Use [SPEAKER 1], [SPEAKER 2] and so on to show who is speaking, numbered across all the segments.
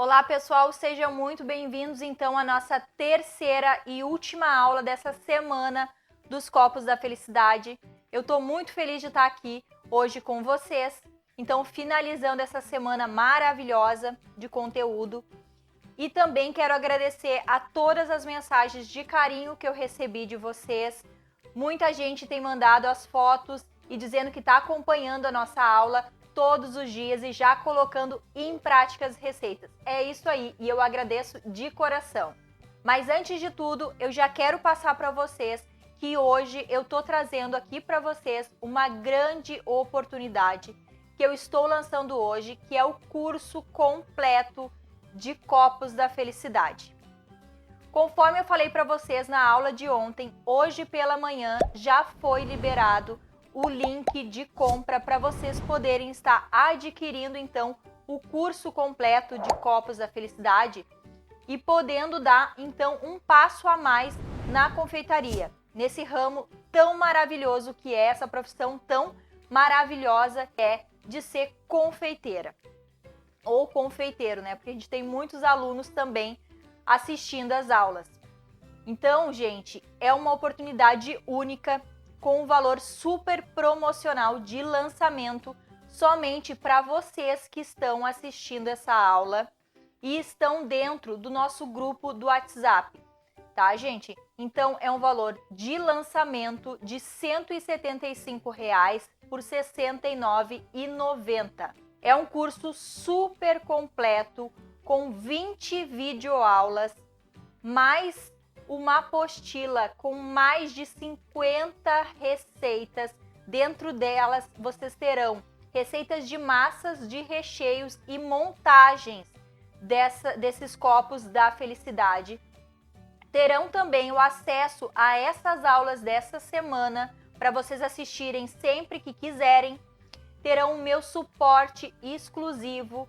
[SPEAKER 1] Olá pessoal, sejam muito bem-vindos então à nossa terceira e última aula dessa semana dos Copos da Felicidade. Eu estou muito feliz de estar aqui hoje com vocês, então finalizando essa semana maravilhosa de conteúdo. E também quero agradecer a todas as mensagens de carinho que eu recebi de vocês. Muita gente tem mandado as fotos e dizendo que está acompanhando a nossa aula todos os dias e já colocando em prática as receitas. É isso aí e eu agradeço de coração. Mas antes de tudo, eu já quero passar para vocês que hoje eu estou trazendo aqui para vocês uma grande oportunidade que eu estou lançando hoje, que é o curso completo de Copos da Felicidade. Conforme eu falei para vocês na aula de ontem, hoje pela manhã já foi liberado o link de compra para vocês poderem estar adquirindo então o curso completo de Copos da Felicidade e podendo dar então um passo a mais na confeitaria, nesse ramo tão maravilhoso que é essa profissão tão maravilhosa que é de ser confeiteira ou confeiteiro, né? Porque a gente tem muitos alunos também assistindo às aulas. Então, gente, é uma oportunidade única com um valor super promocional de lançamento somente para vocês que estão assistindo essa aula e estão dentro do nosso grupo do WhatsApp, tá, gente? Então, é um valor de lançamento de R$ 175 por R$ 69,90. É um curso super completo com 20 videoaulas, mais uma apostila com mais de 50 receitas. Dentro delas, vocês terão receitas de massas, de recheios e montagens desses copos da felicidade. Terão também o acesso a essas aulas dessa semana para vocês assistirem sempre que quiserem. Terão o meu suporte exclusivo.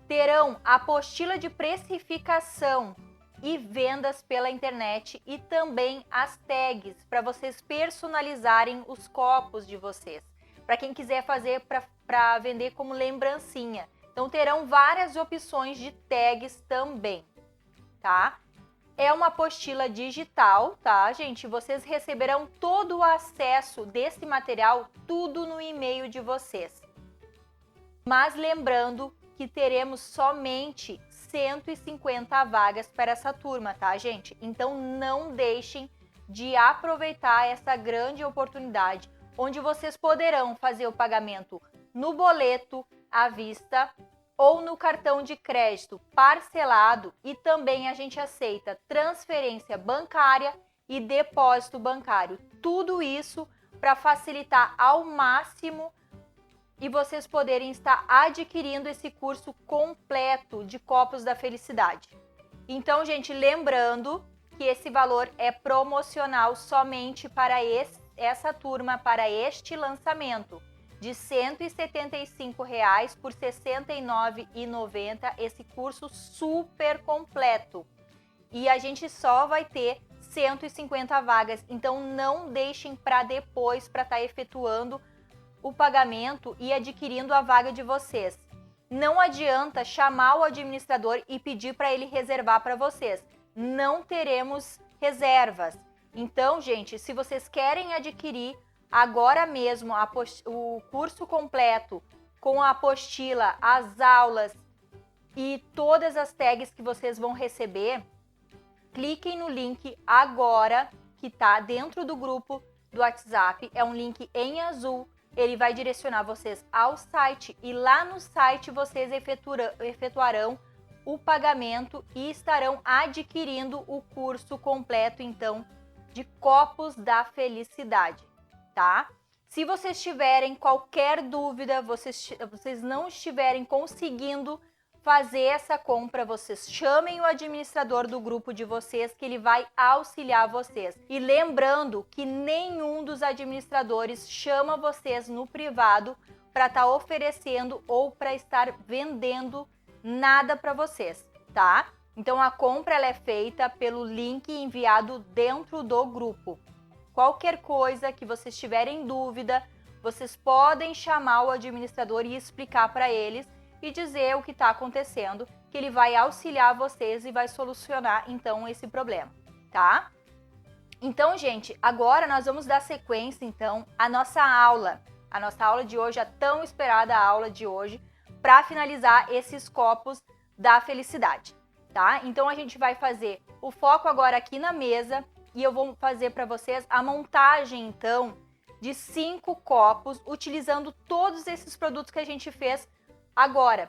[SPEAKER 1] Terão a apostila de precificação e vendas pela internet e também as tags para vocês personalizarem os copos de vocês, para quem quiser fazer para vender como lembrancinha. Então terão várias opções de tags também, tá? É uma apostila digital, tá, gente? Vocês receberão todo o acesso desse material, tudo no e-mail de vocês. Mas lembrando que teremos somente 150 vagas para essa turma, tá, gente? Então não deixem de aproveitar essa grande oportunidade, onde vocês poderão fazer o pagamento no boleto à vista ou no cartão de crédito parcelado, e também a gente aceita transferência bancária e depósito bancário. Tudo isso para facilitar ao máximo e vocês poderem estar adquirindo esse curso completo de Copos da Felicidade. Então, gente, lembrando que esse valor é promocional somente para essa turma, para este lançamento, de R$ 175 por R$ 69,90, esse curso super completo. E a gente só vai ter 150 vagas, então não deixem para depois para estar efetuando o pagamento e adquirindo a vaga de vocês. Não adianta chamar o administrador e pedir para ele reservar para vocês. Não teremos reservas. Então, gente, se vocês querem adquirir agora mesmo o curso completo com a apostila, as aulas e todas as tags que vocês vão receber, cliquem no link agora que está dentro do grupo do WhatsApp. É um link em azul. Ele vai direcionar vocês ao site e lá no site vocês efetuarão o pagamento e estarão adquirindo o curso completo, então, de Copos da Felicidade, tá? Se vocês tiverem qualquer dúvida, vocês não estiverem conseguindo fazer essa compra, vocês chamem o administrador do grupo de vocês que ele vai auxiliar vocês. E lembrando que nenhum dos administradores chama vocês no privado para estar oferecendo ou para estar vendendo nada para vocês, tá? Então a compra ela é feita pelo link enviado dentro do grupo. Qualquer coisa que vocês tiverem dúvida, vocês podem chamar o administrador e explicar para eles e dizer o que está acontecendo, que ele vai auxiliar vocês e vai solucionar então esse problema, tá? Então, gente, agora nós vamos dar sequência então à nossa aula de hoje, a tão esperada aula de hoje, para finalizar esses copos da felicidade, tá? Então a gente vai fazer o foco agora aqui na mesa e eu vou fazer para vocês a montagem então de 5 copos utilizando todos esses produtos que a gente fez agora.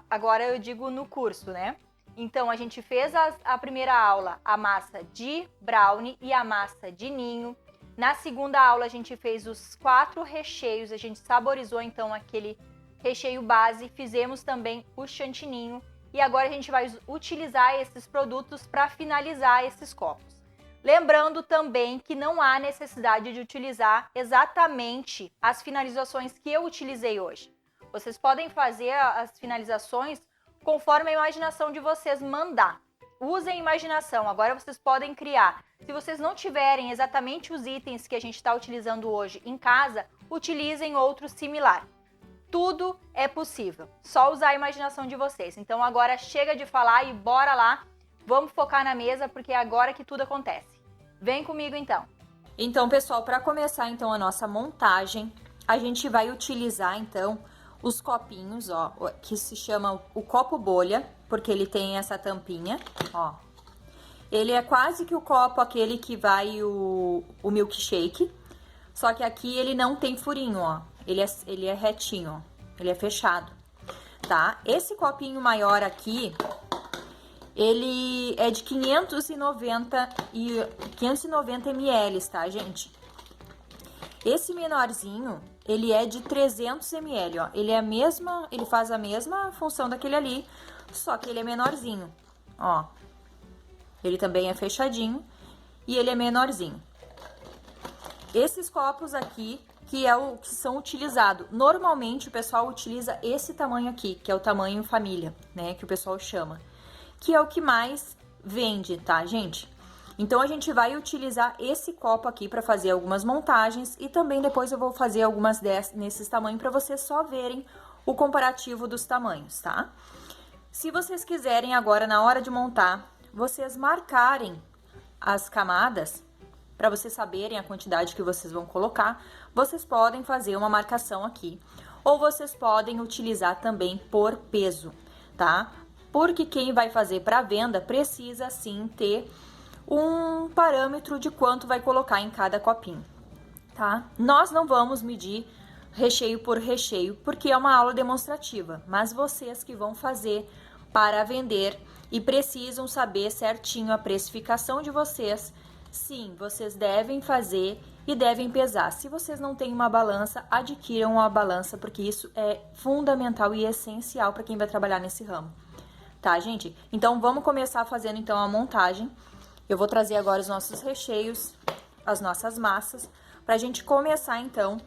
[SPEAKER 1] Agora eu digo no curso, né? Então a gente fez a primeira aula a massa de brownie e a massa de ninho. Na segunda aula a gente fez os 4 recheios, a gente saborizou então aquele recheio base, fizemos também o chantininho e agora a gente vai utilizar esses produtos para finalizar esses copos. Lembrando também que não há necessidade de utilizar exatamente as finalizações que eu utilizei hoje. Vocês podem fazer as finalizações conforme a imaginação de vocês mandar. Usem a imaginação, agora vocês podem criar. Se vocês não tiverem exatamente os itens que a gente está utilizando hoje em casa, utilizem outro similar. Tudo é possível, só usar a imaginação de vocês. Então agora chega de falar e bora lá, vamos focar na mesa porque é agora que tudo acontece. Vem comigo então.
[SPEAKER 2] Então, pessoal, para começar então a nossa montagem, a gente vai utilizar então os copinhos, ó, que se chama o copo bolha, porque ele tem essa tampinha, ó. Ele é quase que o copo aquele que vai o milkshake, só que aqui ele não tem furinho, ó. Ele é retinho, ó. Ele é fechado, tá? Esse copinho maior aqui, ele é de 590 ml, tá, gente? Esse menorzinho, ele é de 300 ml, ó. Ele faz a mesma função daquele ali, só que ele é menorzinho, ó. Ele também é fechadinho e ele é menorzinho. Esses copos aqui, que são utilizados. Normalmente o pessoal utiliza esse tamanho aqui, que é o tamanho família, né, que o pessoal chama, que é o que mais vende, tá, gente? Então a gente vai utilizar esse copo aqui para fazer algumas montagens e também depois eu vou fazer algumas nesses tamanhos para vocês só verem o comparativo dos tamanhos, tá? Se vocês quiserem agora na hora de montar, vocês marcarem as camadas para vocês saberem a quantidade que vocês vão colocar, vocês podem fazer uma marcação aqui. Ou vocês podem utilizar também por peso, tá? Porque quem vai fazer para venda precisa sim ter um parâmetro de quanto vai colocar em cada copinho, tá? Nós não vamos medir recheio por recheio, porque é uma aula demonstrativa, mas vocês que vão fazer para vender e precisam saber certinho a precificação de vocês, sim, vocês devem fazer e devem pesar. Se vocês não têm uma balança, adquiram uma balança, porque isso é fundamental e essencial para quem vai trabalhar nesse ramo, tá, gente? Então, vamos começar fazendo então a montagem. Eu vou trazer agora os nossos recheios, as nossas massas, pra gente começar então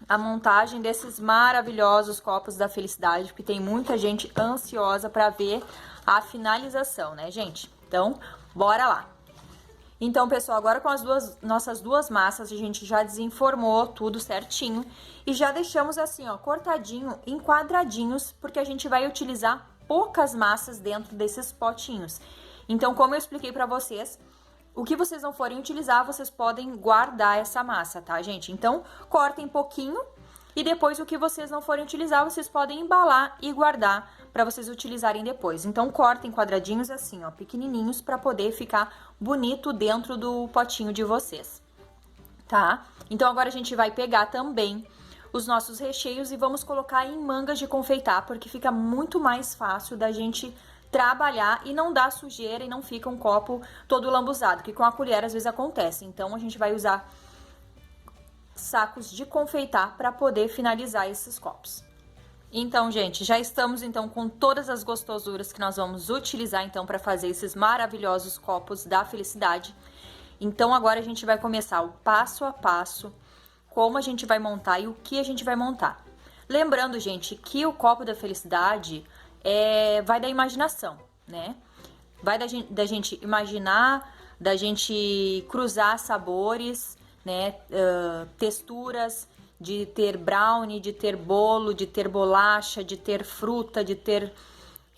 [SPEAKER 2] a montagem desses maravilhosos copos da felicidade, porque tem muita gente ansiosa para ver a finalização, né, gente? Então, bora lá. Então, pessoal, agora com as nossas duas massas, a gente já desenformou tudo certinho e já deixamos assim, ó, cortadinho em quadradinhos, porque a gente vai utilizar poucas massas dentro desses potinhos. Então, como eu expliquei pra vocês, o que vocês não forem utilizar, vocês podem guardar essa massa, tá, gente? Então, cortem pouquinho e depois o que vocês não forem utilizar, vocês podem embalar e guardar para vocês utilizarem depois. Então, cortem quadradinhos assim, ó, pequenininhos, para poder ficar bonito dentro do potinho de vocês, tá? Então, agora a gente vai pegar também os nossos recheios e vamos colocar em mangas de confeitar, porque fica muito mais fácil da gente trabalhar e não dá sujeira e não fica um copo todo lambuzado, que com a colher às vezes acontece. Então, a gente vai usar sacos de confeitar para poder finalizar esses copos. Então, gente, já estamos então com todas as gostosuras que nós vamos utilizar então para fazer esses maravilhosos copos da felicidade. Então, agora a gente vai começar o passo a passo, como a gente vai montar e o que a gente vai montar. Lembrando, gente, que o copo da felicidade vai da imaginação, né? Vai da gente imaginar, da gente cruzar sabores, né? Texturas, de ter brownie, de ter bolo, de ter bolacha, de ter fruta, de ter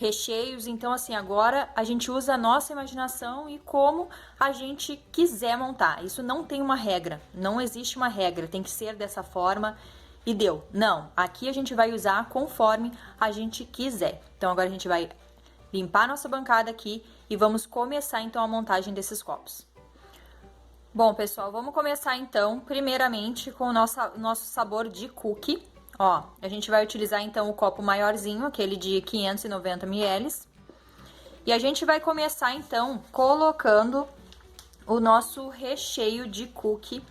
[SPEAKER 2] recheios. Então, assim, agora a gente usa a nossa imaginação e como a gente quiser montar. Isso não tem uma regra, não existe uma regra, tem que ser dessa forma e deu. Não, aqui a gente vai usar conforme a gente quiser. Então, agora a gente vai limpar a nossa bancada aqui e vamos começar, então, a montagem desses copos. Bom, pessoal, vamos começar, então, primeiramente com o nosso sabor de cookie. Ó, a gente vai utilizar, então, o copo maiorzinho, aquele de 590 ml. E a gente vai começar, então, colocando o nosso recheio de cookie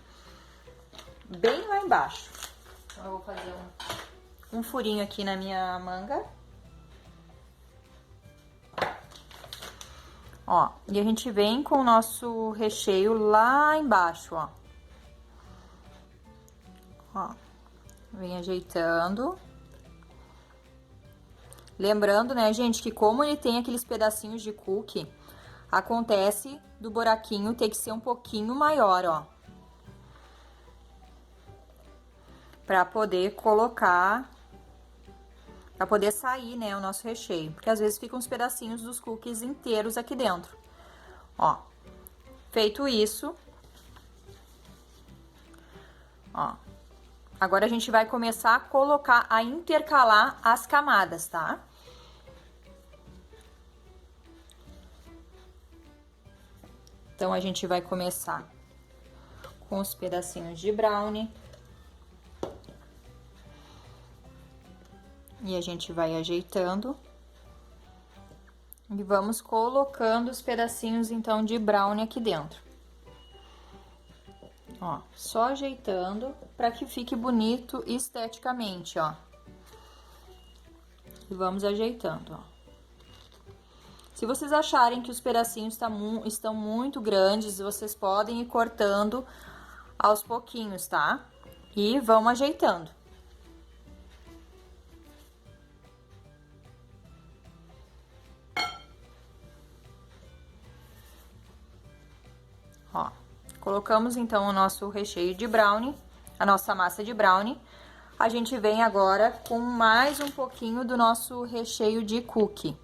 [SPEAKER 2] bem lá embaixo. Então, eu vou fazer um furinho aqui na minha manga. Ó, e a gente vem com o nosso recheio lá embaixo, ó. Ó, vem ajeitando. Lembrando, né, gente, que como ele tem aqueles pedacinhos de cookie, acontece do buraquinho ter que ser um pouquinho maior, ó. Pra poder colocar, pra poder sair, né, o nosso recheio. Porque às vezes ficam uns pedacinhos dos cookies inteiros aqui dentro. Ó, feito isso, ó. Agora a gente vai começar a colocar, a intercalar as camadas, tá? Então, a gente vai começar com os pedacinhos de brownie. E a gente vai ajeitando. E vamos colocando os pedacinhos, então, de brownie aqui dentro. Ó, só ajeitando para que fique bonito esteticamente, ó. E vamos ajeitando, ó. Se vocês acharem que os pedacinhos estão muito grandes, vocês podem ir cortando aos pouquinhos, tá? E vão ajeitando. Ó, colocamos então o nosso recheio de brownie, a nossa massa de brownie. A gente vem agora com mais um pouquinho do nosso recheio de cookie.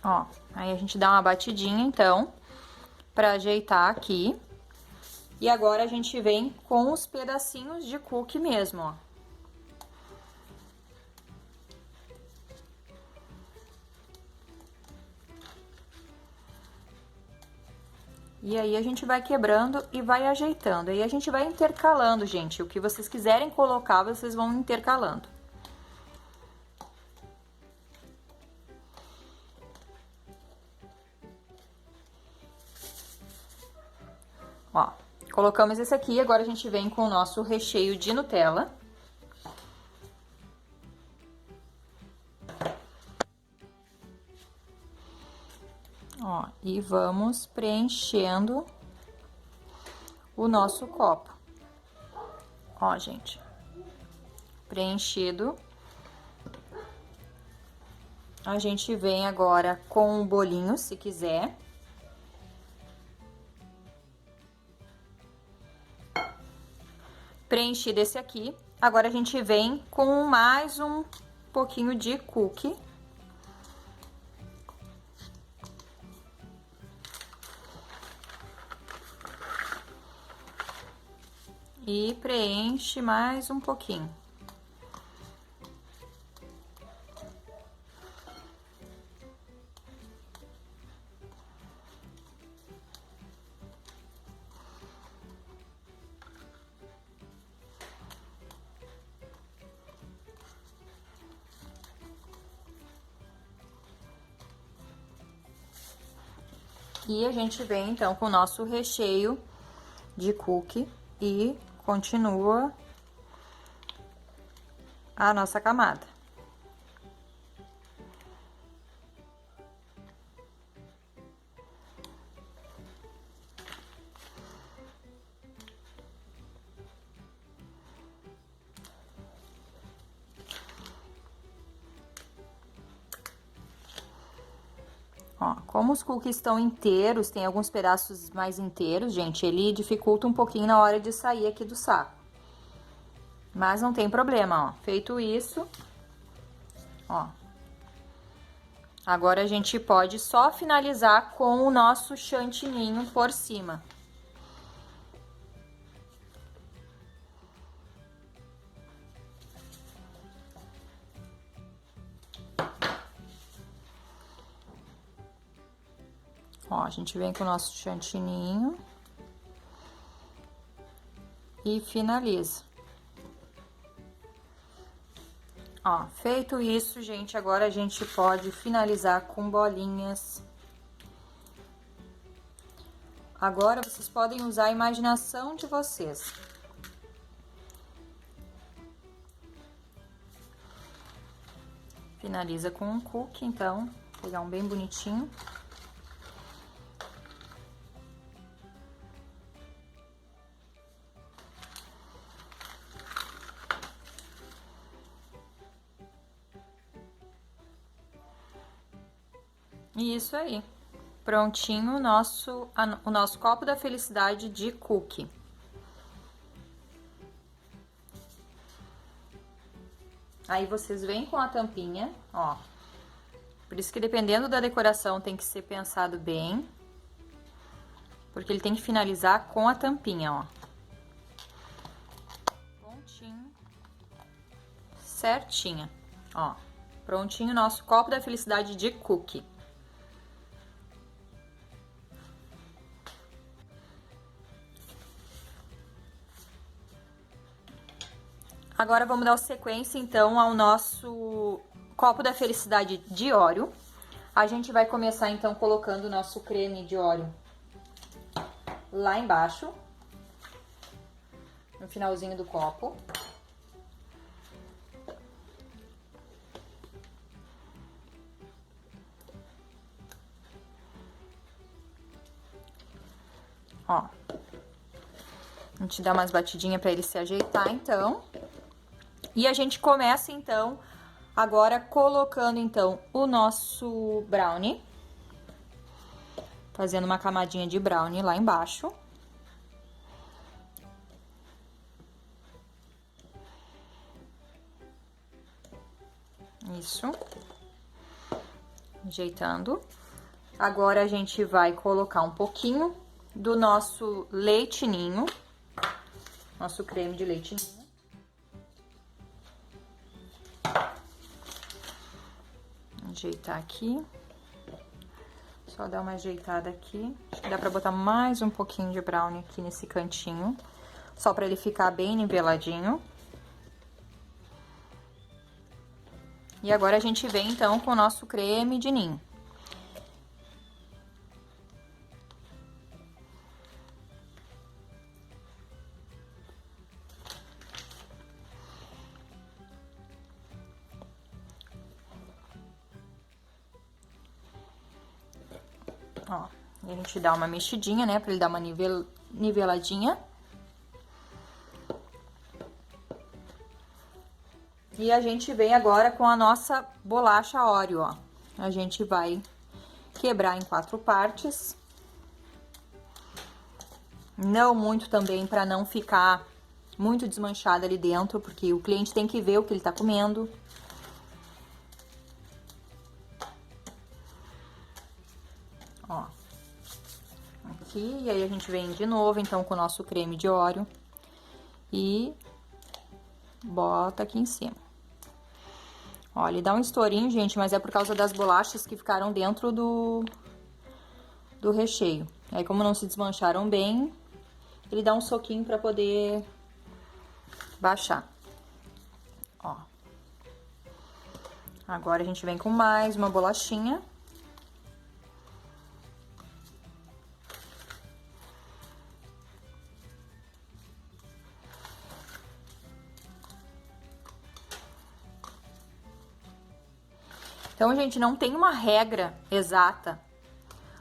[SPEAKER 2] Ó, aí a gente dá uma batidinha, então, pra ajeitar aqui. E agora a gente vem com os pedacinhos de cookie mesmo, ó. E aí a gente vai quebrando e vai ajeitando. Aí a gente vai intercalando, gente. O que vocês quiserem colocar, vocês vão intercalando. Ó, colocamos esse aqui, agora a gente vem com o nosso recheio de Nutella. Ó, e vamos preenchendo o nosso copo. Ó, gente, preenchido. A gente vem agora com o bolinho, se quiser. Preenchido esse aqui, agora a gente vem com mais um pouquinho de cookie. E preenche mais um pouquinho. E a gente vem, então, com o nosso recheio de cookie e continua a nossa camada. Ó, como os cookies estão inteiros, tem alguns pedaços mais inteiros, gente, ele dificulta um pouquinho na hora de sair aqui do saco. Mas não tem problema, ó. Feito isso, ó. Agora a gente pode só finalizar com o nosso chantininho por cima. Ó, a gente vem com o nosso chantininho e finaliza. Ó, feito isso, gente, agora a gente pode finalizar com bolinhas. Agora vocês podem usar a imaginação de vocês. Finaliza com um cookie, então, vou pegar um bem bonitinho. Isso aí, prontinho o nosso copo da felicidade de cookie. Aí vocês vêm com a tampinha, ó. Por isso que dependendo da decoração tem que ser pensado bem. Porque ele tem que finalizar com a tampinha, ó. Prontinho. Certinha, ó. Prontinho o nosso copo da felicidade de cookie. Agora, vamos dar sequência, então, ao nosso copo da felicidade de Oreo. A gente vai começar, então, colocando o nosso creme de Oreo lá embaixo, no finalzinho do copo. Ó. A gente dá umas batidinhas pra ele se ajeitar, então. E a gente começa, então, agora colocando, então, o nosso brownie. Fazendo uma camadinha de brownie lá embaixo. Isso. Ajeitando. Agora, a gente vai colocar um pouquinho do nosso leite ninho. Nosso creme de leite ninho. Ajeitar aqui. Só dar uma ajeitada aqui. Acho que dá pra botar mais um pouquinho de brownie aqui nesse cantinho. Só pra ele ficar bem niveladinho. E agora a gente vem, então, com o nosso creme de ninho. Ó, e a gente dá uma mexidinha, né, pra ele dar uma niveladinha. E a gente vem agora com a nossa bolacha Oreo, ó. A gente vai quebrar em 4 partes. Não muito também, pra não ficar muito desmanchada ali dentro, porque o cliente tem que ver o que ele tá comendo. Ó, aqui, e aí a gente vem de novo, então, com o nosso creme de Oreo e bota aqui em cima. Ó, ele dá um estourinho, gente, mas é por causa das bolachas que ficaram dentro do recheio. Aí, como não se desmancharam bem, ele dá um soquinho pra poder baixar. Ó. Agora, a gente vem com mais uma bolachinha. Então, gente, não tem uma regra exata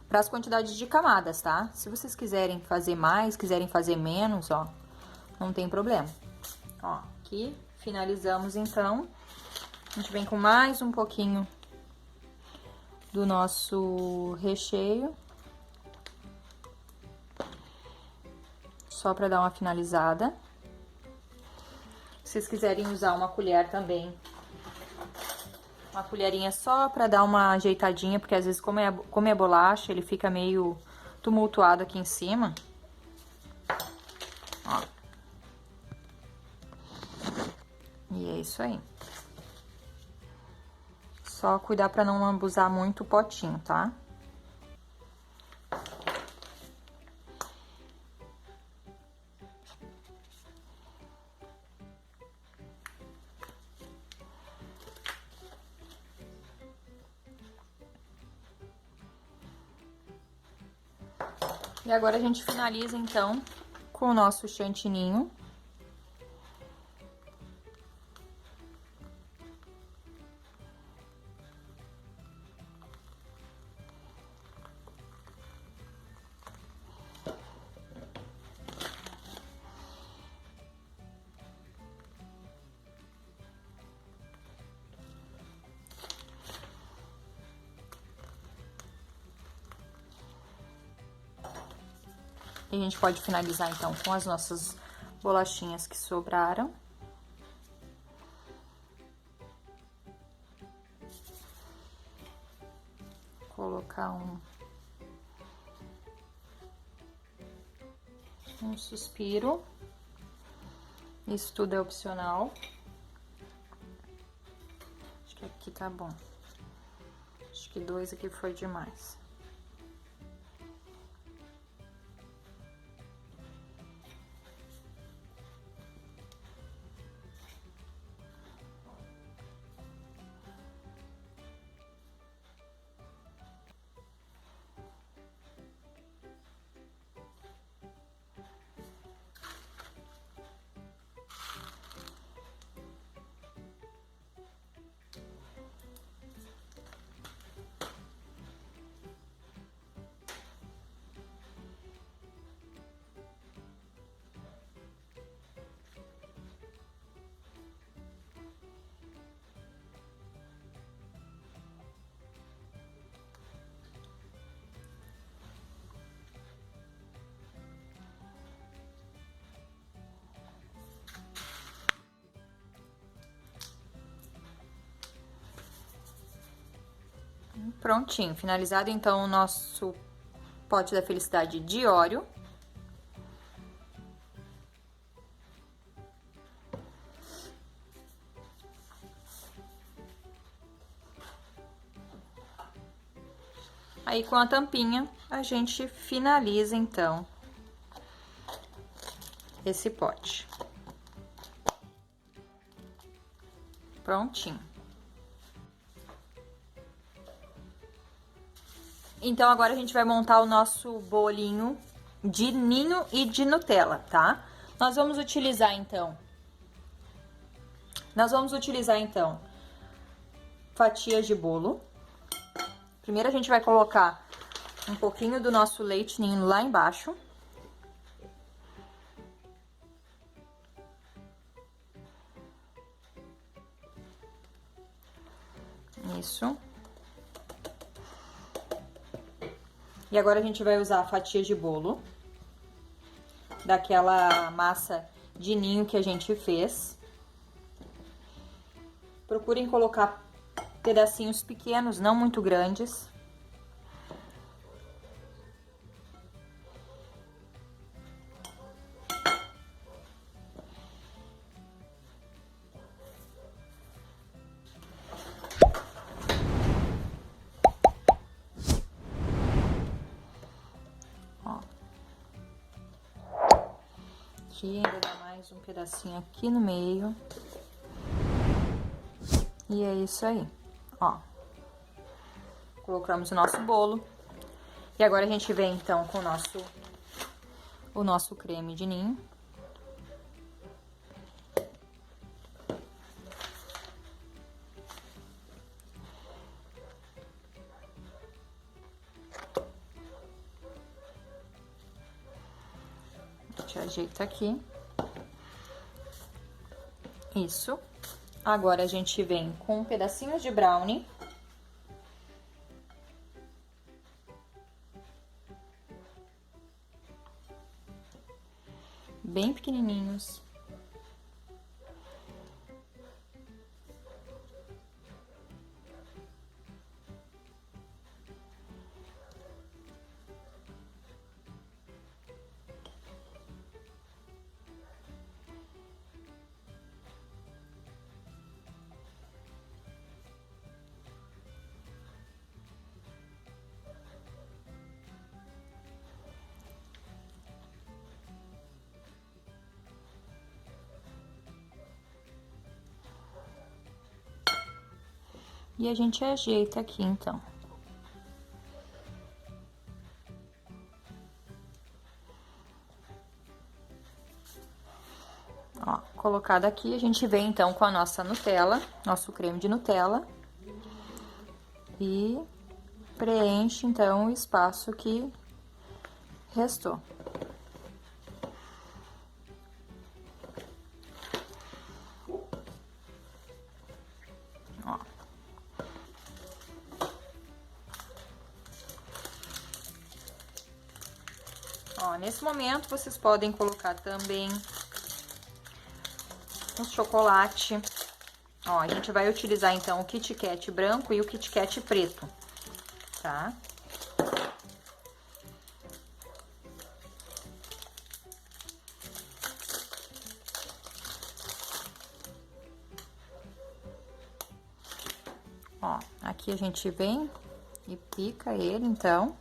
[SPEAKER 2] para as quantidades de camadas, tá? Se vocês quiserem fazer mais, quiserem fazer menos, ó, não tem problema. Ó, aqui, finalizamos, então. A gente vem com mais um pouquinho do nosso recheio. Só para dar uma finalizada. Se vocês quiserem usar uma colher também, uma colherinha só para dar uma ajeitadinha, porque às vezes como é bolacha, ele fica meio tumultuado aqui em cima. Ó. E é isso aí. Só cuidar para não abusar muito o potinho, tá? E agora a gente finaliza, então, com o nosso chantininho. E a gente pode finalizar, então, com as nossas bolachinhas que sobraram. Colocar um suspiro. Isso tudo é opcional. Acho que aqui tá bom. Acho que 2 aqui foi demais. Prontinho, finalizado então o nosso pote da felicidade de Oreo. Aí com a tampinha a gente finaliza então esse pote. Prontinho. Então, agora a gente vai montar o nosso bolinho de ninho e de Nutella, tá? Nós vamos utilizar, então, fatias de bolo. Primeiro, a gente vai colocar um pouquinho do nosso leite ninho lá embaixo. Isso. E agora a gente vai usar a fatia de bolo daquela massa de ninho que a gente fez. Procurem colocar pedacinhos pequenos, não muito grandes. Aqui, ainda dá mais um pedacinho aqui no meio. E é isso aí, ó. Colocamos o nosso bolo. E agora a gente vem, então, com o nosso creme de ninho. A gente ajeita aqui. Isso. Agora a gente vem com pedacinhos de brownie. bem pequenininhos. E a gente ajeita aqui, então. Ó, colocado aqui, a gente vem, então, com a nossa Nutella, nosso creme de Nutella. E preenche, então, o espaço que restou. Ó. Ó, nesse momento, vocês podem colocar também um chocolate. Ó, a gente vai utilizar, então, o Kit Kat branco e o Kit Kat preto, tá? Ó, aqui a gente vem e pica ele, então.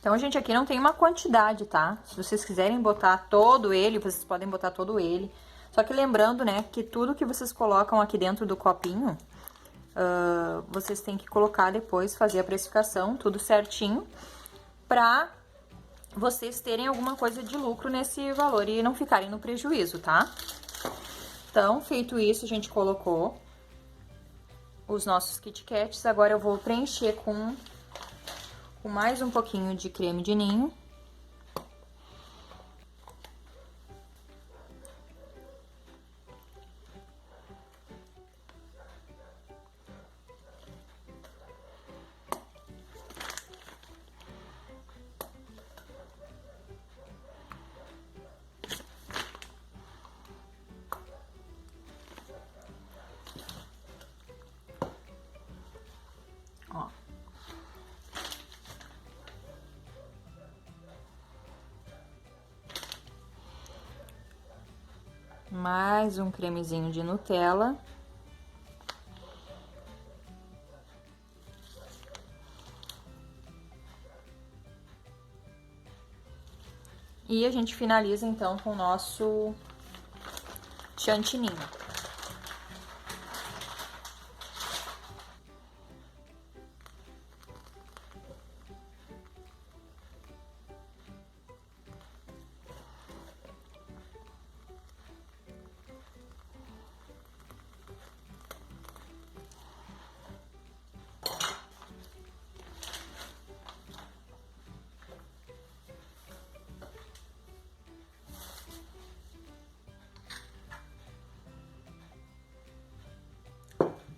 [SPEAKER 2] Então, gente, aqui não tem uma quantidade, tá? Se vocês quiserem botar todo ele, vocês podem botar todo ele. Só que lembrando, né, que tudo que vocês colocam aqui dentro do copinho, vocês têm que colocar depois, fazer a precificação, tudo certinho, pra vocês terem alguma coisa de lucro nesse valor e não ficarem no prejuízo, tá? Então, feito isso, a gente colocou os nossos Kit Kats. Agora eu vou preencher com mais um pouquinho de creme de ninho. Ó. Mais um cremezinho de Nutella. E a gente finaliza, então, com o nosso chantininho.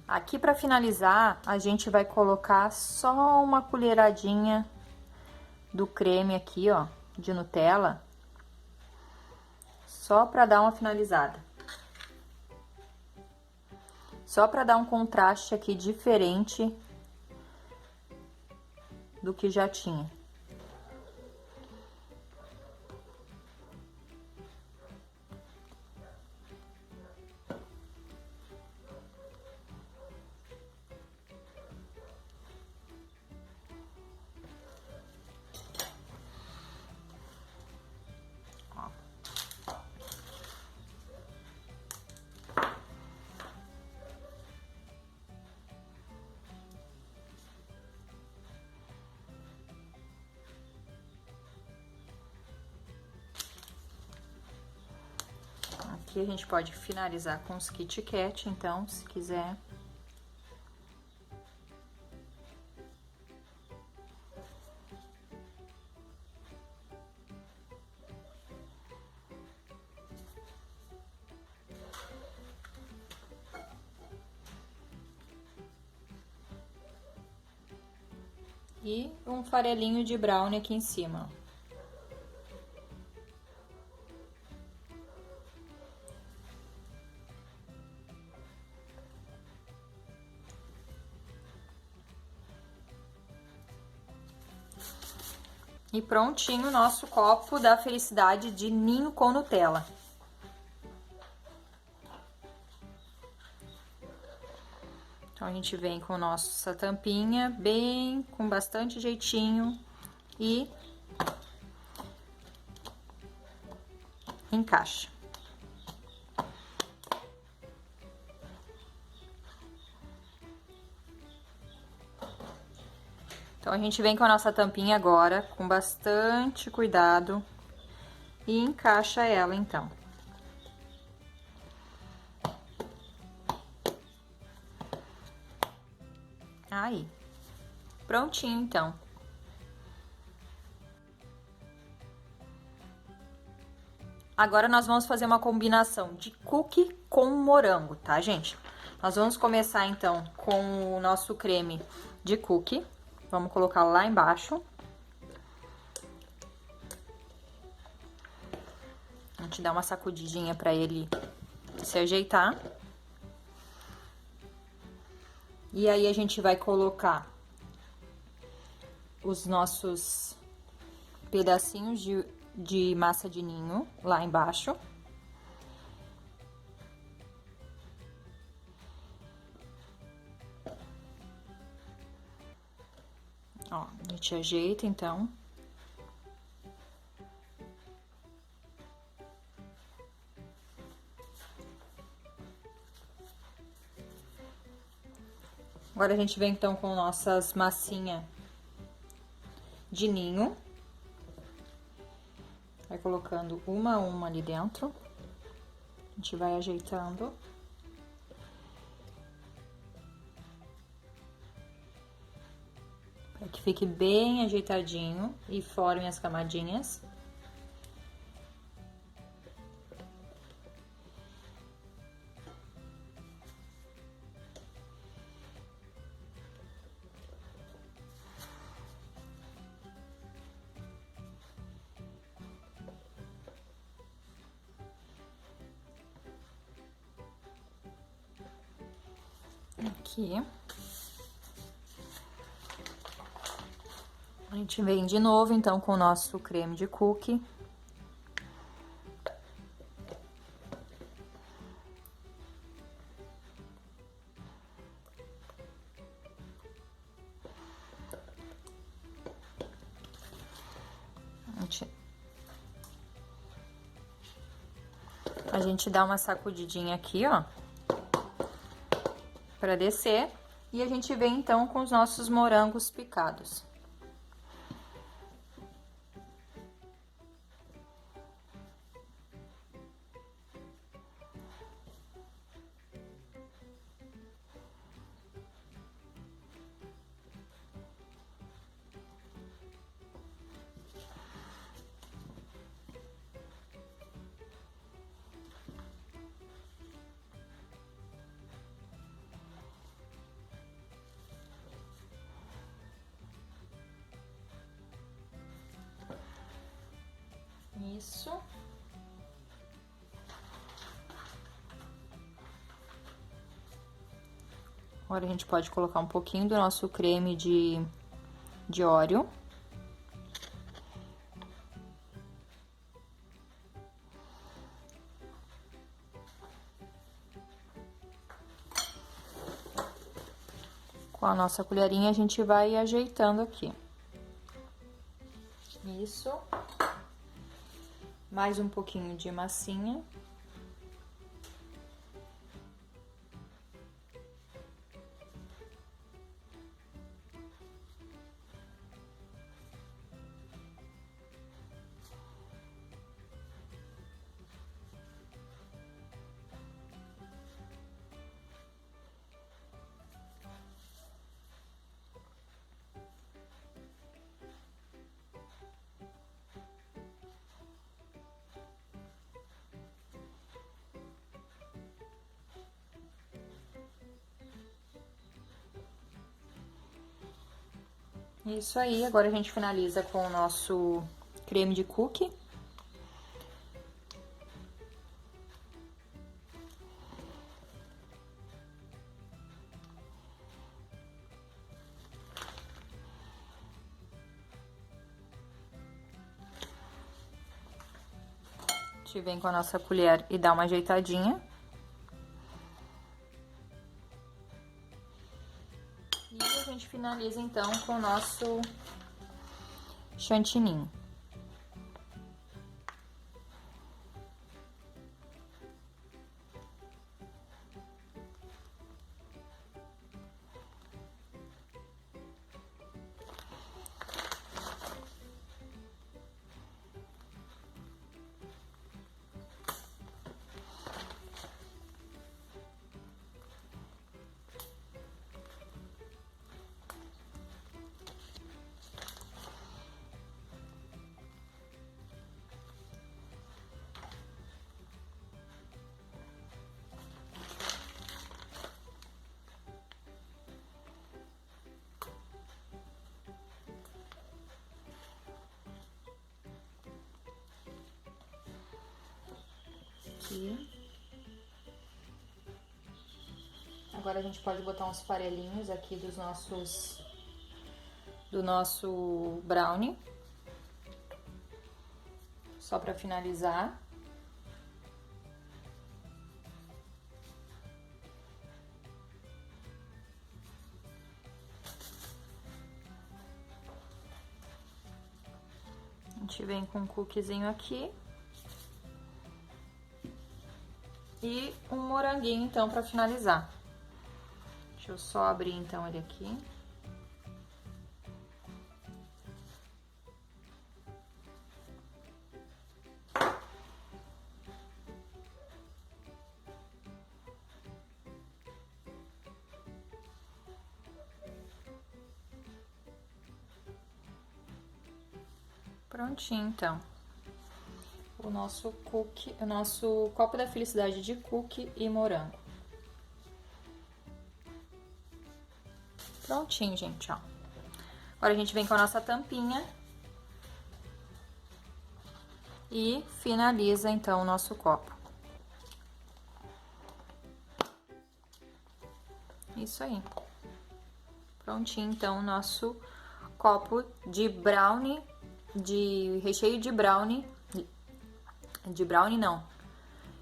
[SPEAKER 2] Aqui, para finalizar, a gente vai colocar só uma colheradinha do creme aqui, ó, de Nutella, só para dar uma finalizada. Só para dar um contraste aqui diferente do que já tinha. Aqui a gente pode finalizar com os Kit Kat, então, se quiser. E um farelinho de brownie aqui em cima. E prontinho o nosso copo da felicidade de ninho com Nutella. Então, a gente vem com nossa tampinha bem, com bastante jeitinho e encaixa. Então, a gente vem com a nossa tampinha agora, com bastante cuidado, e encaixa ela, então. Aí. Prontinho, então. Agora, nós vamos fazer uma combinação de cookie com morango, tá, gente? Nós vamos começar, então, com o nosso creme de cookie. Vamos colocar lá embaixo. A gente dá uma sacudidinha pra ele se ajeitar. E aí, a gente vai colocar os nossos pedacinhos de massa de ninho lá embaixo. Ó, a gente ajeita, então. Agora, a gente vem, então, com nossas massinhas de ninho. Vai colocando uma a uma ali dentro. A gente vai ajeitando. Para que fique bem ajeitadinho e forme as camadinhas. Aqui. A gente vem de novo, então, com o nosso creme de cookie. A gente dá uma sacudidinha aqui, ó, pra descer. E a gente vem, então, com os nossos morangos picados. Isso. Agora, a gente pode colocar um pouquinho do nosso creme de Oreo. Com a nossa colherinha, a gente vai ajeitando aqui. Isso. Mais um pouquinho de massinha. Isso aí, agora a gente finaliza com o nosso creme de cookie. A gente vem com a nossa colher e dá uma ajeitadinha. E a gente finaliza então com o nosso chantininho. Aqui. Agora a gente pode botar uns farelinhos aqui do nosso brownie, só para finalizar. A gente vem com um cookiezinho aqui. E um moranguinho, então, para finalizar. Deixa eu só abrir, então, ele aqui. Prontinho, então. O nosso cookie, o nosso copo da felicidade de cookie e morango. Prontinho, gente, ó. Agora a gente vem com a nossa tampinha e finaliza, então, o nosso copo. Isso aí. Prontinho, então, o nosso copo de brownie, de recheio de brownie. De brownie, não.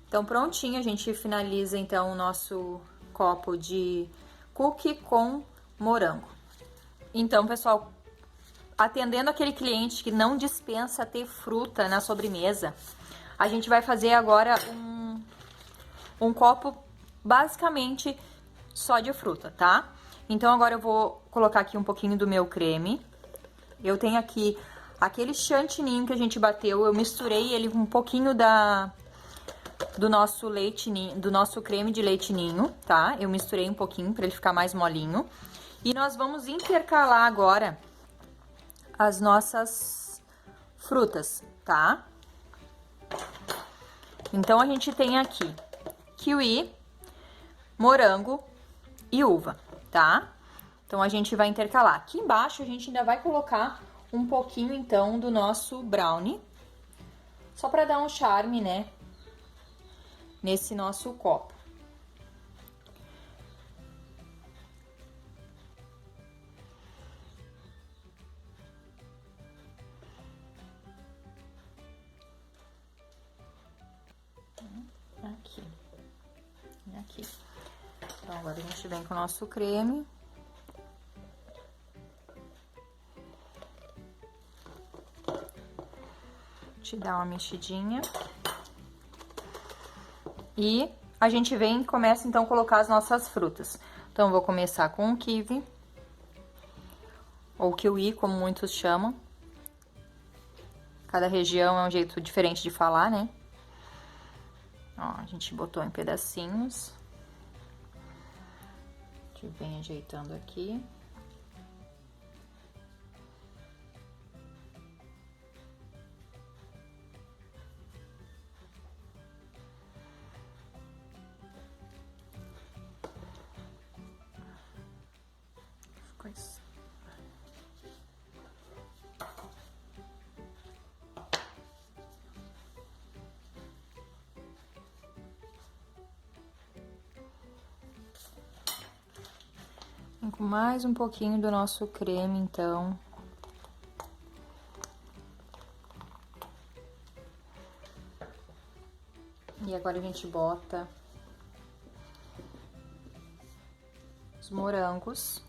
[SPEAKER 2] Então, prontinho, a gente finaliza, então, o nosso copo de cookie com morango. Então, pessoal, atendendo aquele cliente que não dispensa ter fruta na sobremesa, a gente vai fazer agora um copo basicamente só de fruta, tá? Então, agora eu vou colocar aqui um pouquinho do meu creme. Eu tenho aqui aquele chantininho que a gente bateu, eu misturei ele com um pouquinho do nosso creme de leite ninho, tá? Eu misturei um pouquinho para ele ficar mais molinho. E nós vamos intercalar agora as nossas frutas, tá? Então, a gente tem aqui kiwi, morango e uva, tá? Então, a gente vai intercalar. Aqui embaixo, a gente ainda vai colocar um pouquinho, então, do nosso brownie, só para dar um charme, né, nesse nosso copo. Aqui. Aqui. Então, agora a gente vem com o nosso creme. Te dá uma mexidinha. E a gente vem e começa, então, a colocar as nossas frutas. Então, eu vou começar com o kiwi, ou kiwi, como muitos chamam. Cada região é um jeito diferente de falar, né? Ó, a gente botou em pedacinhos. A gente vem ajeitando aqui. Ficou isso. Com mais um pouquinho do nosso creme, então. E agora a gente bota os morangos.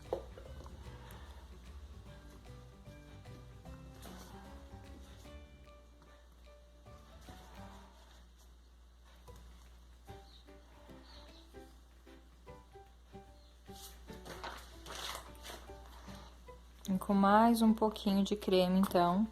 [SPEAKER 2] E com mais um pouquinho de creme, então.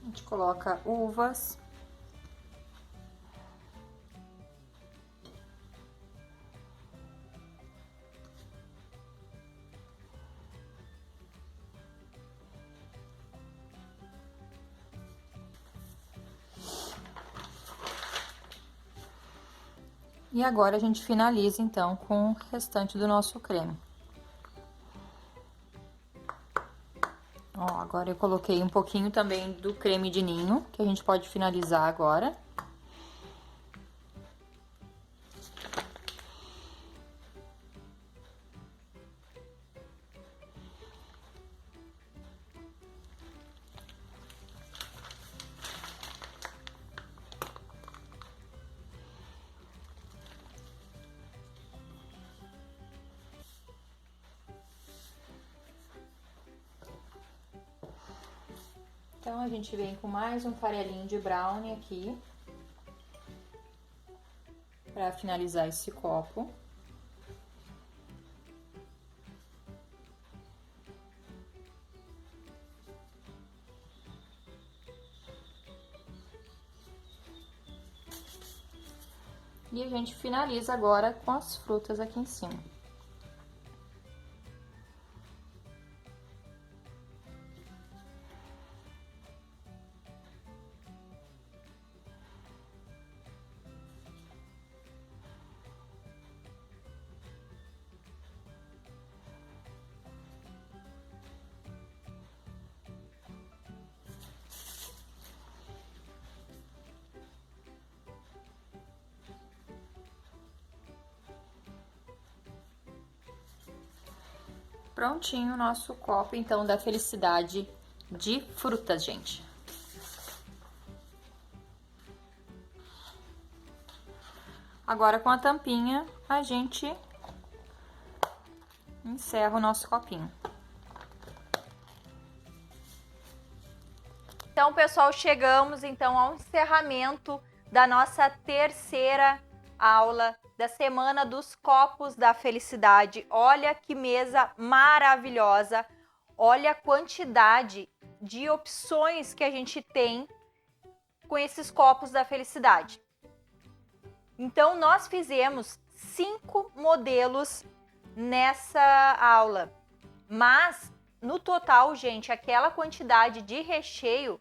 [SPEAKER 2] A gente coloca uvas. E agora a gente finaliza, então, com o restante do nosso creme. Ó, agora eu coloquei um pouquinho também do creme de ninho, que a gente pode finalizar agora. Então, a gente vem com mais um farelinho de brownie aqui, para finalizar esse copo. E a gente finaliza agora com as frutas aqui em cima. Prontinho o nosso copo, então, da felicidade de frutas, gente. Agora, com a tampinha, a gente encerra o nosso copinho.
[SPEAKER 1] Então, pessoal, chegamos então ao encerramento da nossa terceira aula da Semana dos Copos da Felicidade. Olha que mesa maravilhosa! Olha a quantidade de opções que a gente tem com esses copos da felicidade. Então, nós fizemos 5 modelos nessa aula, mas no total, gente, aquela quantidade de recheio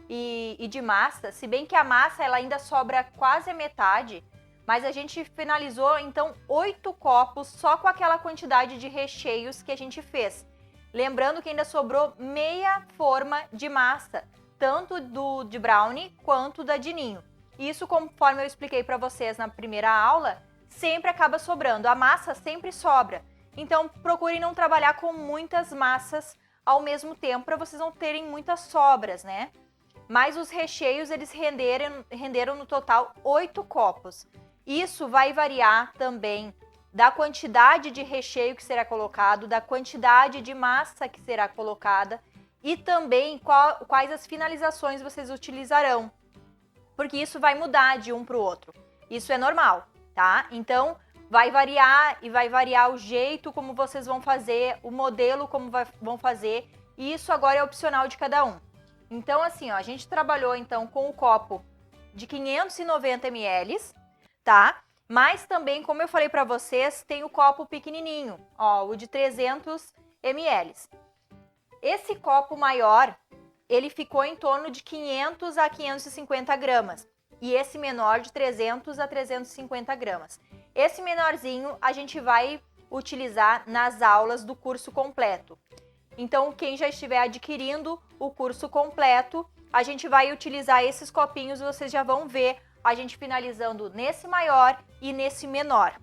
[SPEAKER 1] e de massa, se bem que a massa ela ainda sobra quase a metade, mas a gente finalizou então 8 copos só com aquela quantidade de recheios que a gente fez. Lembrando que ainda sobrou meia forma de massa, tanto de brownie quanto da de ninho. Isso, conforme eu expliquei para vocês na primeira aula, sempre acaba sobrando. A massa sempre sobra. Então, procurem não trabalhar com muitas massas ao mesmo tempo para vocês não terem muitas sobras, né? Mas os recheios, eles renderam no total 8 copos. Isso vai variar também da quantidade de recheio que será colocado, da quantidade de massa que será colocada e também quais as finalizações vocês utilizarão, porque isso vai mudar de um para o outro. Isso é normal, tá? Então, vai variar e vai variar o jeito como vocês vão fazer, o modelo como vão fazer, e isso agora é opcional de cada um. Então, assim, ó, a gente trabalhou então com o copo de 590 ml, tá? Mas também, como eu falei para vocês, tem o copo pequenininho, ó, o de 300 ml. Esse copo maior, ele ficou em torno de 500 a 550 gramas. e esse menor de 300 a 350 gramas. Esse menorzinho a gente vai utilizar nas aulas do curso completo. Então, quem já estiver adquirindo o curso completo, a gente vai utilizar esses copinhos, vocês já vão ver a gente finalizando nesse maior e nesse menor,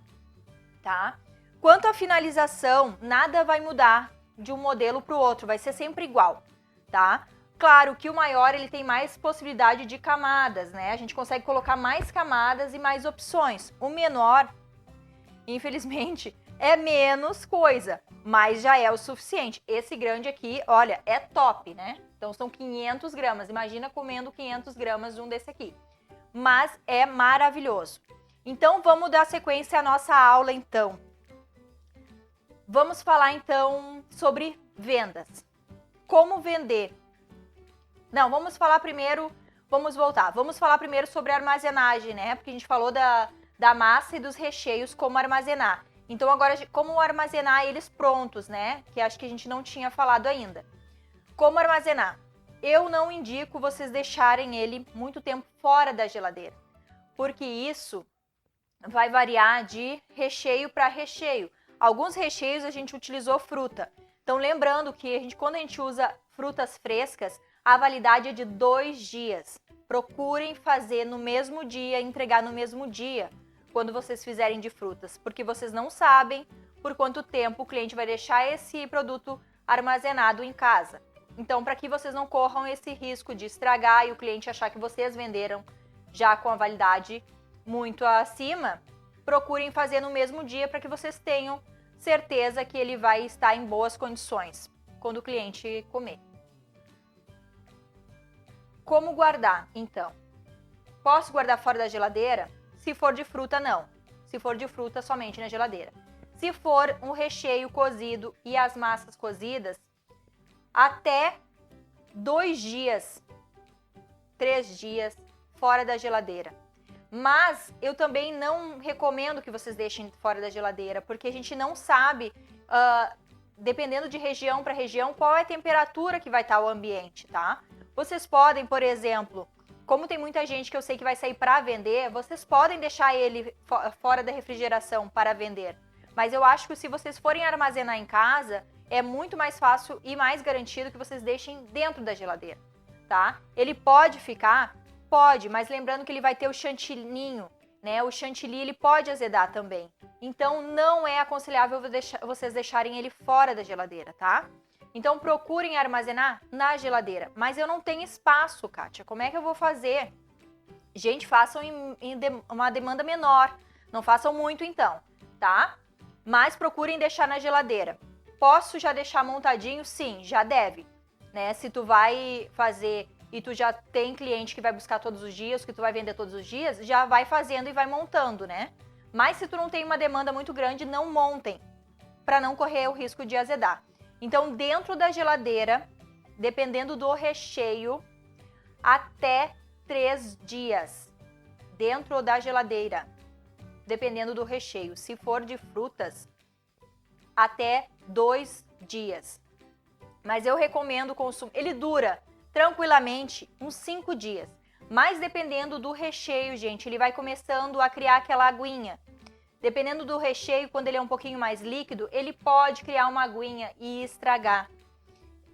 [SPEAKER 1] tá? Quanto à finalização, nada vai mudar de um modelo para o outro, vai ser sempre igual, tá? Claro que o maior ele tem mais possibilidade de camadas, né? A gente consegue colocar mais camadas e mais opções. O menor, infelizmente, é menos coisa, mas já é o suficiente. Esse grande aqui, olha, é top, né? Então são 500 gramas. Imagina comendo 500 gramas de um desse aqui. Mas é maravilhoso. Então vamos dar sequência à nossa aula, então. Vamos falar, então, sobre vendas. Como vender? Não, vamos falar primeiro, vamos voltar. Vamos falar primeiro sobre armazenagem, né? Porque a gente falou da massa e dos recheios, como armazenar. Então agora, como armazenar eles prontos, né? Que acho que a gente não tinha falado ainda. Como armazenar? Eu não indico vocês deixarem ele muito tempo fora da geladeira, porque isso vai variar de recheio para recheio. Alguns recheios a gente utilizou fruta. Então lembrando que quando a gente usa frutas frescas, a validade é de 2 dias. Procurem fazer no mesmo dia, entregar no mesmo dia, quando vocês fizerem de frutas, porque vocês não sabem por quanto tempo o cliente vai deixar esse produto armazenado em casa. Então, para que vocês não corram esse risco de estragar e o cliente achar que vocês venderam já com a validade muito acima, procurem fazer no mesmo dia para que vocês tenham certeza que ele vai estar em boas condições quando o cliente comer. Como guardar, então? Posso guardar fora da geladeira? Se for de fruta, não. Se for de fruta, somente na geladeira. Se for um recheio cozido e as massas cozidas, até 2 dias, 3 dias fora da geladeira. Mas eu também não recomendo que vocês deixem fora da geladeira, porque a gente não sabe, dependendo de região para região, qual é a temperatura que vai estar o ambiente, tá? Vocês podem, por exemplo, como tem muita gente que eu sei que vai sair para vender, vocês podem deixar ele fora da refrigeração para vender. Mas eu acho que se vocês forem armazenar em casa, é muito mais fácil e mais garantido que vocês deixem dentro da geladeira, tá? Ele pode ficar? Pode, mas lembrando que ele vai ter o chantininho, né? O chantilly ele pode azedar também. Então não é aconselhável vocês deixarem ele fora da geladeira, tá? Então procurem armazenar na geladeira. Mas eu não tenho espaço, Kátia. Como é que eu vou fazer? Gente, façam uma demanda menor. Não façam muito então, tá? Mas procurem deixar na geladeira. Posso já deixar montadinho? Sim, já deve, né? Se tu vai fazer e tu já tem cliente que vai buscar todos os dias, que tu vai vender todos os dias, já vai fazendo e vai montando, né? Mas se tu não tem uma demanda muito grande, não montem, para não correr o risco de azedar. Então, dentro da geladeira, dependendo do recheio, até 3 dias. Dentro da geladeira, dependendo do recheio. Se for de frutas, até 2 dias. Mas eu recomendo o consumo. Ele dura tranquilamente uns 5 dias. Mas dependendo do recheio, gente, ele vai começando a criar aquela aguinha. Dependendo do recheio, quando ele é um pouquinho mais líquido, ele pode criar uma aguinha e estragar.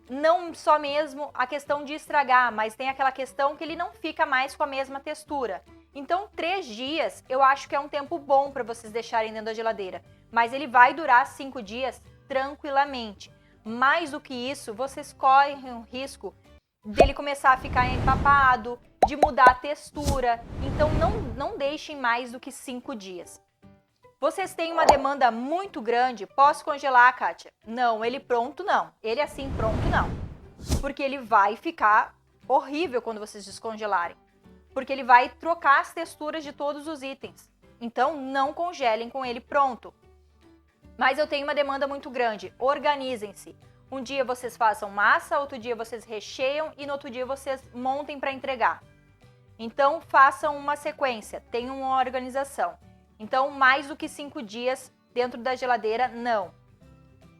[SPEAKER 1] Não só mesmo a questão de estragar, mas tem aquela questão que ele não fica mais com a mesma textura. Então, 3 dias eu acho que é um tempo bom para vocês deixarem dentro da geladeira. Mas ele vai durar 5 dias tranquilamente. Mais do que isso, vocês correm o risco dele começar a ficar empapado, de mudar a textura. Então, não deixem mais do que 5 dias. Vocês têm uma demanda muito grande, posso congelar, Kátia? Não, ele pronto não. Ele assim pronto não. Porque ele vai ficar horrível quando vocês descongelarem. Porque ele vai trocar as texturas de todos os itens. Então, não congelem com ele pronto. Mas eu tenho uma demanda muito grande. Organizem-se. Um dia vocês façam massa, outro dia vocês recheiam e no outro dia vocês montem para entregar. Então, façam uma sequência, tenham uma organização. Então, mais do que 5 dias dentro da geladeira, não.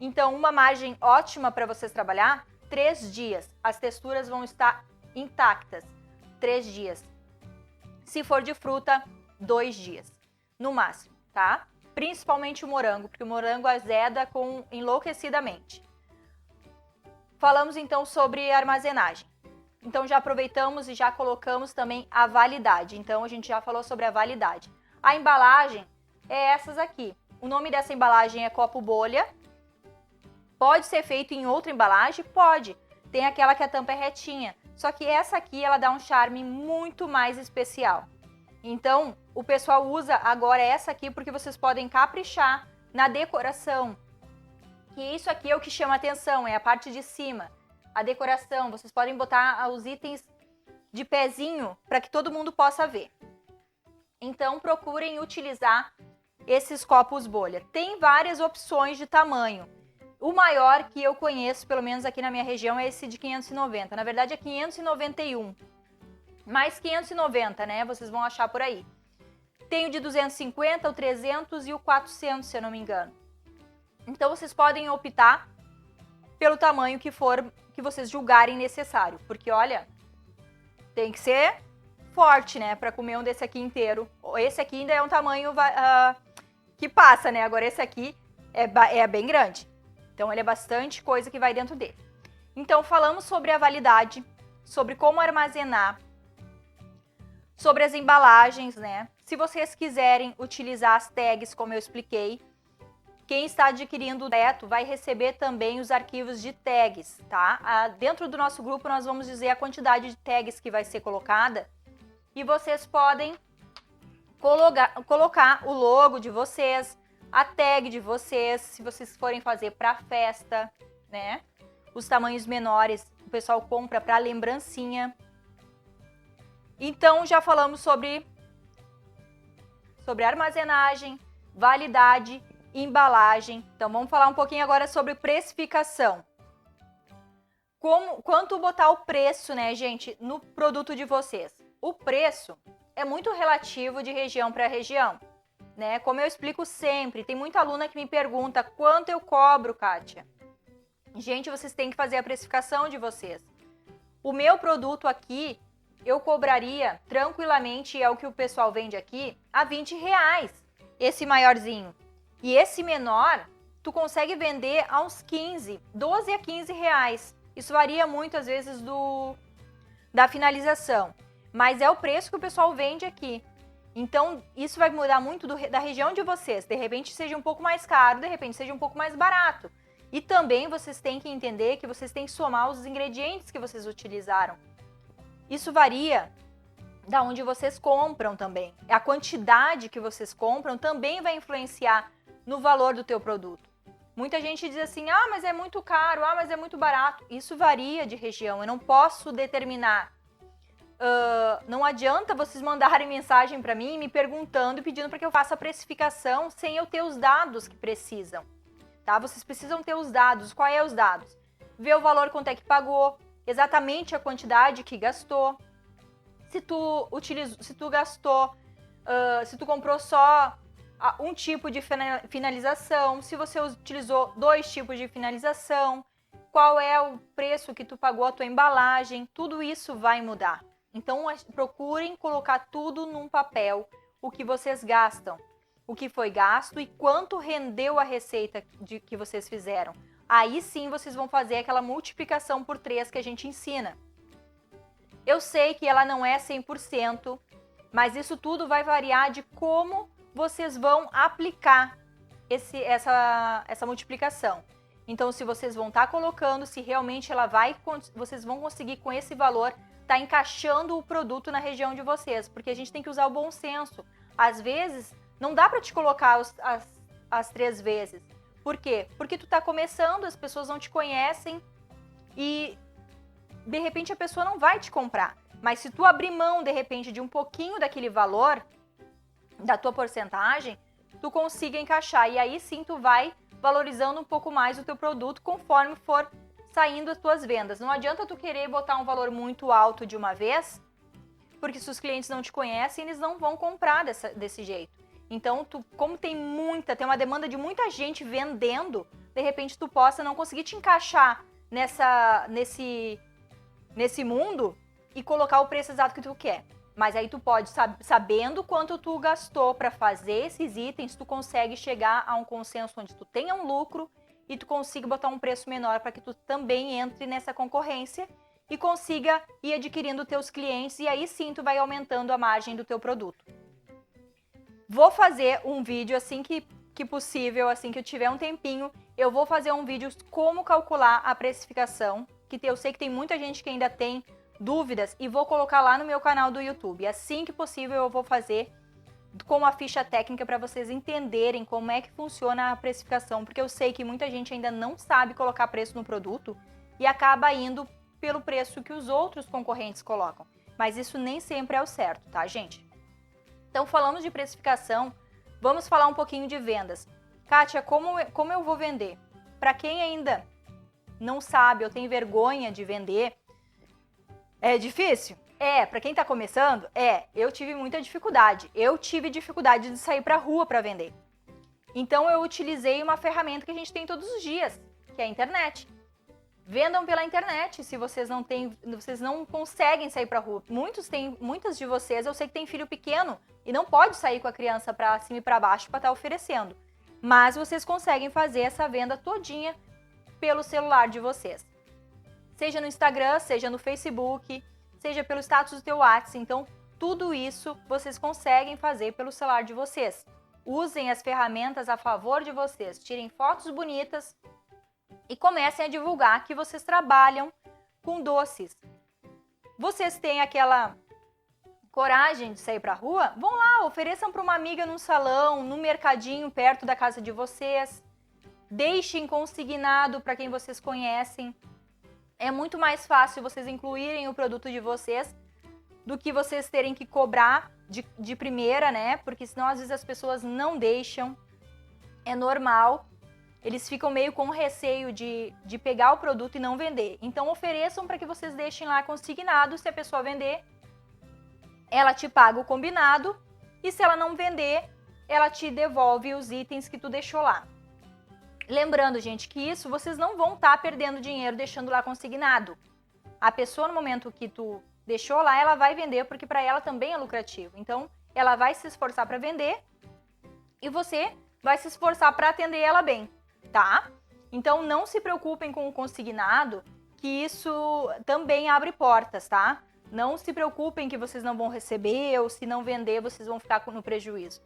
[SPEAKER 1] Então, uma margem ótima para vocês trabalhar, 3 dias. As texturas vão estar intactas. 3 dias. Se for de fruta, 2 dias, no máximo, tá? Principalmente o morango, porque o morango azeda enlouquecidamente. Falamos então sobre armazenagem. Então já aproveitamos e já colocamos também a validade. Então a gente já falou sobre a validade. A embalagem é essas aqui. O nome dessa embalagem é copo bolha. Pode ser feito em outra embalagem? Pode. Tem aquela que a tampa é retinha. Só que essa aqui ela dá um charme muito mais especial. Então, o pessoal usa agora essa aqui porque vocês podem caprichar na decoração. Que isso aqui é o que chama atenção, é a parte de cima. A decoração, vocês podem botar os itens de pezinho para que todo mundo possa ver. Então, procurem utilizar esses copos bolha. Tem várias opções de tamanho. O maior que eu conheço, pelo menos aqui na minha região, é esse de 590. Na verdade, é 591. Mais 590, né? Vocês vão achar por aí. Tem o de 250, o 300 e o 400, se eu não me engano. Então, vocês podem optar pelo tamanho que for, que vocês julgarem necessário. Porque, olha, tem que ser forte, né? Para comer um desse aqui inteiro. Esse aqui ainda é um tamanho que passa, né? Agora, esse aqui é bem grande. Então, ele é bastante coisa que vai dentro dele. Então, falamos sobre a validade, sobre como armazenar, sobre as embalagens, né? Se vocês quiserem utilizar as tags, como eu expliquei, quem está adquirindo o Neto vai receber também os arquivos de tags, tá? Dentro do nosso grupo, nós vamos dizer a quantidade de tags que vai ser colocada e vocês podem colocar o logo de vocês, a tag de vocês, se vocês forem fazer para festa, né? Os tamanhos menores, o pessoal compra para lembrancinha. Então, já falamos sobre armazenagem, validade, embalagem. Então, vamos falar um pouquinho agora sobre precificação. Quanto botar o preço, né, gente, no produto de vocês? O preço é muito relativo de região para região, né? Como eu explico sempre, tem muita aluna que me pergunta quanto eu cobro, Kátia. Gente, vocês têm que fazer a precificação de vocês. O meu produto aqui, eu cobraria tranquilamente, é o que o pessoal vende aqui, a R$20, esse maiorzinho. E esse menor, tu consegue vender a uns 15, 12 a 15 reais. Isso varia muito, às vezes, da finalização. Mas é o preço que o pessoal vende aqui. Então, isso vai mudar muito da região de vocês. De repente, seja um pouco mais caro, de repente, seja um pouco mais barato. E também, vocês têm que entender que vocês têm que somar os ingredientes que vocês utilizaram. Isso varia da onde vocês compram também. A quantidade que vocês compram também vai influenciar no valor do teu produto. Muita gente diz assim, mas é muito caro, mas é muito barato. Isso varia de região, eu não posso determinar. Não adianta vocês mandarem mensagem para mim me perguntando e pedindo para que eu faça a precificação sem eu ter os dados que precisam. Tá? Vocês precisam ter os dados. Qual é os dados? Ver o valor, quanto é que pagou, exatamente a quantidade que gastou. Se tu gastou, se tu comprou só um tipo de finalização, se você utilizou 2 tipos de finalização, qual é o preço que tu pagou a tua embalagem, tudo isso vai mudar. Então, procurem colocar tudo num papel, o que vocês gastam, o que foi gasto e quanto rendeu a receita que vocês fizeram. Aí sim vocês vão fazer aquela multiplicação por 3 que a gente ensina. Eu sei que ela não é 100%, mas isso tudo vai variar de como vocês vão aplicar essa multiplicação. Então, se vocês vão estar colocando, se realmente vocês vão conseguir com esse valor estar encaixando o produto na região de vocês, porque a gente tem que usar o bom senso. Às vezes, não dá para te colocar as 3 vezes. Por quê? Porque tu tá começando, as pessoas não te conhecem e de repente a pessoa não vai te comprar. Mas se tu abrir mão, de repente, de um pouquinho daquele valor, da tua porcentagem, tu consiga encaixar. E aí sim tu vai valorizando um pouco mais o teu produto conforme for saindo as tuas vendas. Não adianta tu querer botar um valor muito alto de uma vez, porque se os clientes não te conhecem, eles não vão comprar desse jeito. Então, como tem uma demanda de muita gente vendendo, de repente tu possa não conseguir te encaixar nesse mundo e colocar o preço exato que tu quer. Mas aí tu pode, sabendo quanto tu gastou para fazer esses itens, tu consegue chegar a um consenso onde tu tenha um lucro e tu consiga botar um preço menor para que tu também entre nessa concorrência e consiga ir adquirindo teus clientes, e aí sim tu vai aumentando a margem do teu produto. Vou fazer um vídeo assim que possível, assim que eu tiver um tempinho, eu vou fazer um vídeo como calcular a precificação, que eu sei que tem muita gente que ainda tem dúvidas, e vou colocar lá no meu canal do YouTube. Assim que possível eu vou fazer com a ficha técnica para vocês entenderem como é que funciona a precificação, porque eu sei que muita gente ainda não sabe colocar preço no produto e acaba indo pelo preço que os outros concorrentes colocam. Mas isso nem sempre é o certo, tá, gente? Então, falamos de precificação, vamos falar um pouquinho de vendas. Kátia, como eu vou vender? Para quem ainda não sabe ou tem vergonha de vender, é difícil? Para quem tá começando, eu tive muita dificuldade. Eu tive dificuldade de sair pra rua para vender. Então eu utilizei uma ferramenta que a gente tem todos os dias, que é a internet. Vendam pela internet, se vocês não conseguem sair pra rua. Muitas de vocês, eu sei que tem filho pequeno e não pode sair com a criança para cima e para baixo para estar oferecendo. Mas vocês conseguem fazer essa venda todinha pelo celular de vocês. Seja no Instagram, seja no Facebook, seja pelo status do teu WhatsApp. Então, tudo isso vocês conseguem fazer pelo celular de vocês. Usem as ferramentas a favor de vocês. Tirem fotos bonitas e comecem a divulgar que vocês trabalham com doces. Vocês têm aquela coragem de sair para a rua? Vão lá, ofereçam para uma amiga num salão, num mercadinho perto da casa de vocês. Deixem consignado para quem vocês conhecem. É muito mais fácil vocês incluírem o produto de vocês do que vocês terem que cobrar de primeira, né? Porque senão às vezes as pessoas não deixam. É normal. Eles ficam meio com receio de pegar o produto e não vender. Então ofereçam para que vocês deixem lá consignado. Se a pessoa vender, ela te paga o combinado. E se ela não vender, ela te devolve os itens que tu deixou lá. Lembrando, gente, que isso vocês não vão estar perdendo dinheiro deixando lá consignado. A pessoa, no momento que tu deixou lá, ela vai vender porque para ela também é lucrativo. Então, ela vai se esforçar para vender e você vai se esforçar para atender ela bem, tá? Então, não se preocupem com o consignado, que isso também abre portas, tá? Não se preocupem que vocês não vão receber ou se não vender, vocês vão ficar no prejuízo.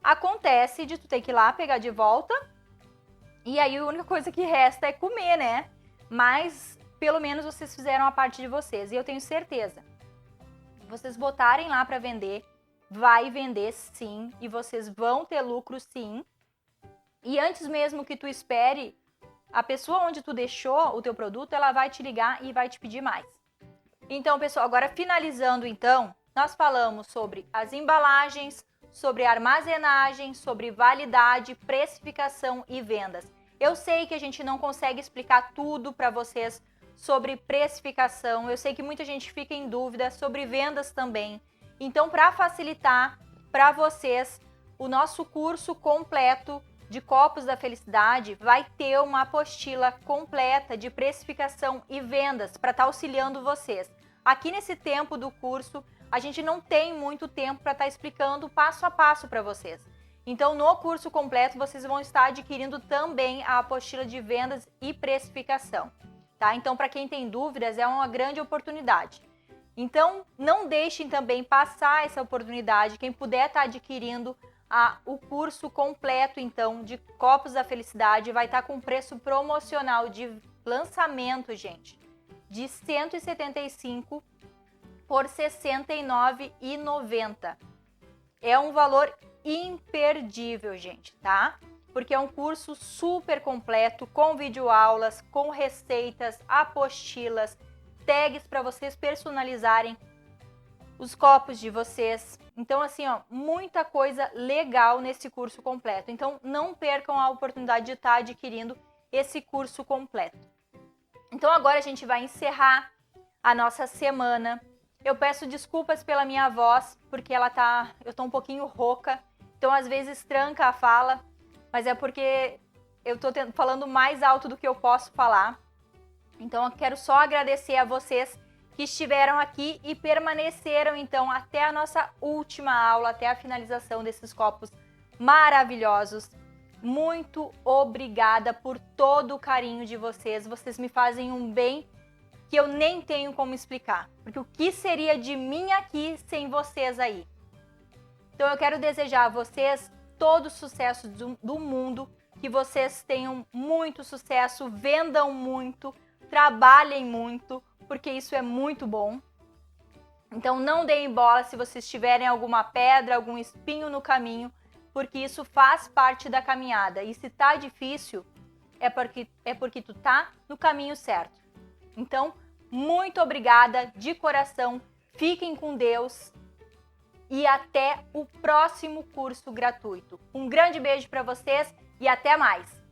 [SPEAKER 1] Acontece de tu ter que ir lá pegar de volta. E aí a única coisa que resta é comer, né? Mas pelo menos vocês fizeram a parte de vocês. E eu tenho certeza, vocês botarem lá para vender, vai vender sim. E vocês vão ter lucro sim. E antes mesmo que tu espere, a pessoa onde tu deixou o teu produto, ela vai te ligar e vai te pedir mais. Então, pessoal, agora finalizando então, nós falamos sobre as embalagens, sobre armazenagem, sobre validade, precificação e vendas. Eu sei que a gente não consegue explicar tudo para vocês sobre precificação. Eu sei que muita gente fica em dúvida sobre vendas também. Então, para facilitar para vocês, o nosso curso completo de Copos da Felicidade vai ter uma apostila completa de precificação e vendas para estar auxiliando vocês. Aqui nesse tempo do curso, a gente não tem muito tempo para estar explicando passo a passo para vocês. Então, no curso completo, vocês vão estar adquirindo também a apostila de vendas e precificação, tá? Então, para quem tem dúvidas, é uma grande oportunidade. Então, não deixem também passar essa oportunidade. Quem puder estar adquirindo o curso completo, então, de Copos da Felicidade, vai estar com preço promocional de lançamento, gente, de R$ 175 por R$ 69,90. É um valor imperdível, gente, tá? Porque é um curso super completo, com videoaulas, com receitas, apostilas, tags para vocês personalizarem os copos de vocês. Então, assim, ó, muita coisa legal nesse curso completo. Então, não percam a oportunidade de estar adquirindo esse curso completo. Então, agora a gente vai encerrar a nossa semana. Eu peço desculpas pela minha voz, porque eu tô um pouquinho rouca. Então, às vezes, tranca a fala, mas é porque eu tô falando mais alto do que eu posso falar. Então, eu quero só agradecer a vocês que estiveram aqui e permaneceram então até a nossa última aula, até a finalização desses copos maravilhosos. Muito obrigada por todo o carinho de vocês. Vocês me fazem um bem que eu nem tenho como explicar. Porque o que seria de mim aqui sem vocês aí? Então eu quero desejar a vocês todo o sucesso do mundo, que vocês tenham muito sucesso, vendam muito, trabalhem muito, porque isso é muito bom. Então não deem bola se vocês tiverem alguma pedra, algum espinho no caminho, porque isso faz parte da caminhada. E se tá difícil, é porque tu tá no caminho certo. Então, muito obrigada de coração. Fiquem com Deus e até o próximo curso gratuito. Um grande beijo para vocês e até mais!